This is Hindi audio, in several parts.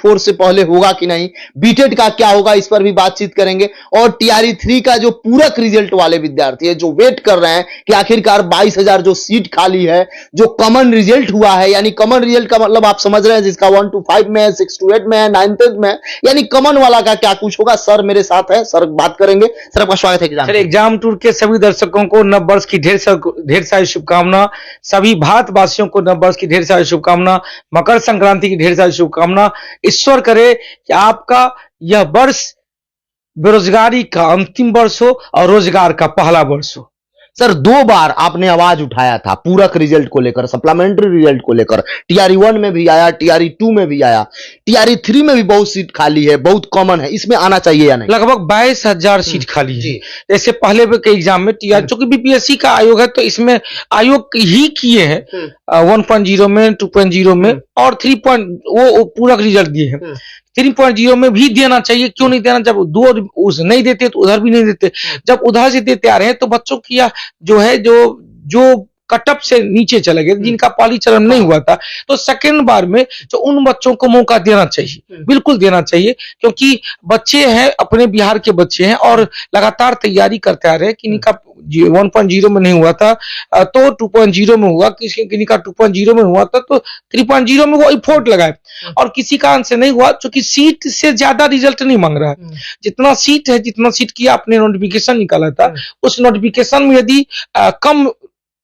4 से पहले होगा कि नहीं, बीटेड का क्या होगा, इस पर भी बातचीत करेंगे। और टीआरई 3 का जो पूरक रिजल्ट वाले विद्यार्थी है जो वेट कर रहे हैं कि आखिरकार 22,000 जो सीट खाली है, जो कॉमन रिजल्ट हुआ है, यानी कॉमन रिजल्ट का मतलब आप समझ रहे हैं, जिसका 1 to 5 में है, 6 to 8 में है, 9 to 10 में है, यानी कॉमन वाला का क्या कुछ होगा। सर मेरे साथ है, सर बात करेंगे। सर आपका स्वागत है सर। एग्जाम टूर के सभी दर्शकों को नव वर्ष की ढेर सारी शुभकामना, सभी भारतवासियों को नव वर्ष की ढेर सारी शुभकामना, मकर संक्रांति की ढेर सारी शुभकामना। ईश्वर करे कि आपका यह वर्ष बेरोजगारी का अंतिम वर्ष हो और रोजगार का पहला वर्ष हो। सर 2 बार आपने आवाज उठाया था पूरक रिजल्ट को लेकर, सप्लीमेंट्री रिजल्ट को लेकर। टीआरई 1 में भी आया, टीआरई 2 में भी आया, टीआरई 3 में भी बहुत सीट खाली है, बहुत कॉमन है, इसमें आना चाहिए या नहीं? लगभग 22,000 सीट खाली है। जैसे पहले के एग्जाम में टीआरई, चूंकि बीपीएससी का आयोग है तो इसमें आयोग ही किए हैं 1.0 में, 2.0 में और 3. वो पूरक रिजल्ट दिए हैं। 3.0 में भी देना चाहिए, क्यों नहीं देना? जब 2 उस नहीं देते तो उधर भी नहीं देते। जब उधर से देते आ रहे हैं तो बच्चों की जो है जो कटअप से नीचे चले गए, जिनका पहली चरण नहीं हुआ था, तो सेकंड बार में जो उन बच्चों को मौका देना चाहिए, बिल्कुल देना चाहिए, क्योंकि बच्चे हैं, अपने बिहार के बच्चे हैं और लगातार तैयारी करते आ रहे हैं। किन्हीं का 1.0 में नहीं हुआ था तो 2.0 में हुआ, किन्हीं का 2.0 में हुआ था तो 3.0 में वो एफर्ट लगाए, और किसी कारण से नहीं हुआ, क्योंकि सीट से ज्यादा रिजल्ट नहीं मांग रहा है। जितना सीट किया आपने नोटिफिकेशन निकाला था, उस नोटिफिकेशन में यदि कम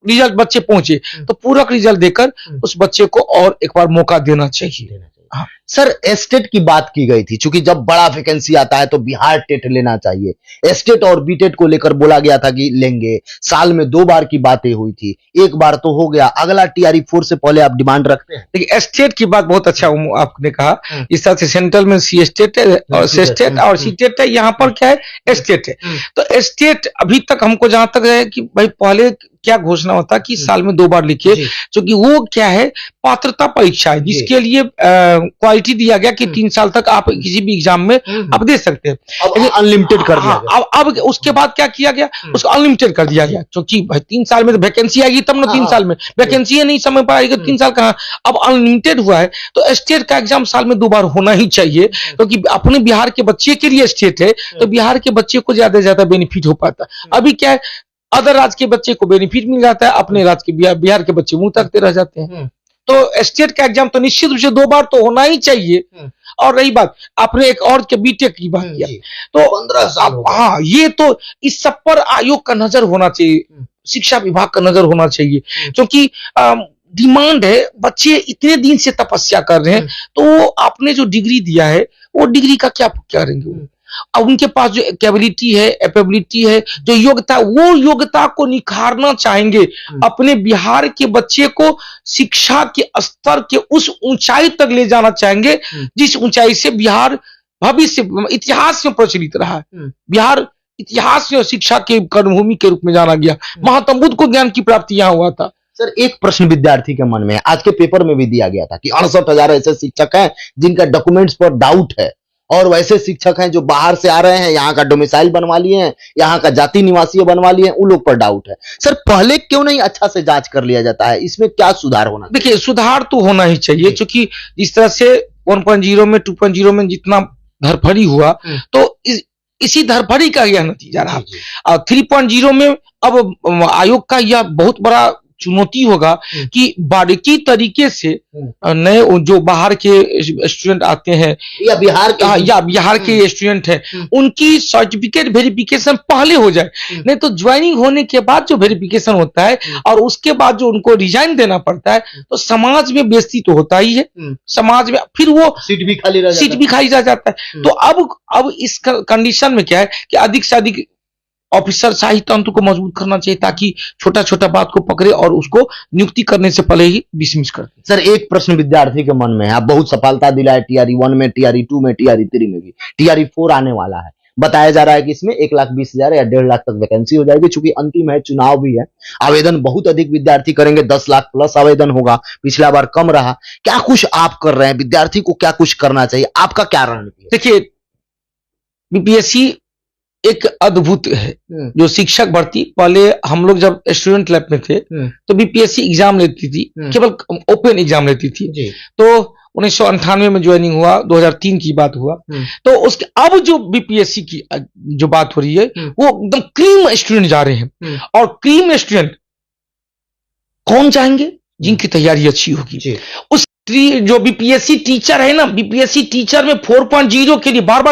रिजल्ट बच्चे पहुंचे तो पूरक रिजल्ट देकर उस बच्चे को और एक बार मौका देना चाहिए। हाँ। सर एस्टेट की बात की गई थी, क्योंकि जब बड़ा वैकेंसी आता है तो बिहार टेट लेना चाहिए। एस्टेट और बीटेट को लेकर बोला गया था कि लेंगे, साल में 2 बार की बातें हुई थी, 1 बार तो हो गया, अगला टीआरई 4 से पहले आप डिमांड रखते हैं? देखिए एस्टेट की बात बहुत अच्छा आपने कहा। इस तरह से सेंट्रल में सी एस्टेट है और सेस्टेट और सीटेट है, यहाँ पर क्या है, एस्टेट है। तो एस्टेट अभी तक हमको जहां तक है कि भाई पहले क्या घोषणा होता कि साल में 2 बार लिखिए, क्योंकि वो क्या है, पात्रता परीक्षा है, जिसके लिए क्वालिटी दिया गया कि 3 साल तक आप किसी भी एग्जाम में आप दे सकते हैं। अब अनलिमिटेड कर दिया गया। अब उसके बाद क्या किया गया, उसको अनलिमिटेड कर दिया गया, क्योंकि भाई 3 साल में तो वैकेंसी आएगी तब ना, 3 साल में वैकेंसी नहीं समय पर आएगी, 3 साल कहाँ, अब अनलिमिटेड हुआ है। तो स्टेट का एग्जाम साल में 2 बार होना ही चाहिए, क्योंकि अपने बिहार के बच्चे के लिए स्टेट है तो बिहार के बच्चे को ज्यादा से ज्यादा बेनिफिट हो पाता है। अभी क्या है, अदर राज्य के बच्चे को बेनिफिट मिल जाता है, अपने राज्य के बिहार के बच्चे मुंह तकते रह जाते हैं। तो स्टेट का एग्जाम तो निश्चित रूप से 2 बार तो होना ही चाहिए। और रही बात, आपने एक और के बीटेक की बात किया, तो 15 साल, हाँ, ये तो इस सब पर आयोग का नजर होना चाहिए, शिक्षा विभाग का नजर होना चाहिए, क्योंकि डिमांड है, बच्चे इतने दिन से तपस्या कर रहे हैं, तो आपने जो डिग्री दिया है वो डिग्री का क्या करेंगे? अब उनके पास जो कैपेबिलिटी है, एपेबिलिटी है, जो योग्यता, वो योग्यता को निखारना चाहेंगे। अपने बिहार के बच्चे को शिक्षा के स्तर के उस ऊंचाई तक ले जाना चाहेंगे जिस ऊंचाई से बिहार भविष्य इतिहास में प्रचलित रहा है। बिहार इतिहास में शिक्षा के कर्मभूमि के रूप में जाना गया। महात्मा बुद्ध को ज्ञान की प्राप्ति यहाँ हुआ था। सर एक प्रश्न विद्यार्थी के मन में है, आज के पेपर में भी दिया गया था कि 68,000 ऐसे शिक्षक हैं जिनका डॉक्यूमेंट्स पर डाउट है, और वैसे शिक्षक हैं जो बाहर से आ रहे हैं, यहाँ का डोमिसाइल बनवा लिए हैं, यहाँ का जाति निवासी बनवा लिए हैं, उन लोग पर डाउट है। सर पहले क्यों नहीं अच्छा से जांच कर लिया जाता है? इसमें क्या सुधार होना? देखिए सुधार तो होना ही चाहिए, क्योंकि जिस तरह से 1.0 में, 2.0 में जितना धरफड़ी हुआ, तो इसी धरफड़ी का यह नतीजा रहा। और 3.0 में अब आयोग का यह बहुत बड़ा चुनौती होगा कि बारीकी तरीके से नए जो बाहर के स्टूडेंट आते हैं या बिहार के स्टूडेंट हैं, उनकी सर्टिफिकेट वेरिफिकेशन पहले हो जाए। नहीं तो ज्वाइनिंग होने के बाद जो वेरिफिकेशन होता है और उसके बाद जो उनको रिजाइन देना पड़ता है, तो समाज में बेइज्जती तो होता ही है, समाज में फिर वो सीट भी खाली रह जाता है। तो अब इस कंडीशन में क्या है कि अधिक से अधिक ऑफिसर शाही तंत्र को मजबूत करना चाहिए, ताकि छोटा छोटा बात को पकड़े और उसको नियुक्ति करने से पहले ही डिसमिस कर दे। सर एक प्रश्न विद्यार्थी के मन में है, आप बहुत सफलता दिलाए टीआरई 1 में, टीआरई 2 में, टीआरई 3 में भी, टीआरई 4 आने वाला है। बताया जा रहा है कि इसमें 1,20,000 या 1.5 लाख तक वैकेंसी हो जाएगी, चूंकि अंतिम है, चुनाव भी है, आवेदन बहुत अधिक विद्यार्थी करेंगे, 10 लाख प्लस आवेदन होगा, पिछला बार कम रहा। क्या कुछ आप कर रहे हैं? विद्यार्थी को क्या कुछ करना चाहिए? आपका क्या रणनीति है? देखिए बीपीएससी एक अद्भुत है जो शिक्षक भर्ती, पहले हम लोग जब स्टूडेंट लाइफ में थे तो बीपीएससी एग्जाम लेती थी, केवल ओपन एग्जाम लेती थी, तो 1998 में ज्वाइनिंग हुआ, 2003 की बात हुआ। तो उसके अब जो बीपीएससी की जो बात हो रही है वो एकदम क्रीम स्टूडेंट जा रहे हैं, और क्रीम स्टूडेंट कौन चाहेंगे? जिनकी तैयारी अच्छी होगी। उस जो बीपीएससी टीचर है ना, बीपीएससी टीचर में 4.0 के लिए बार बार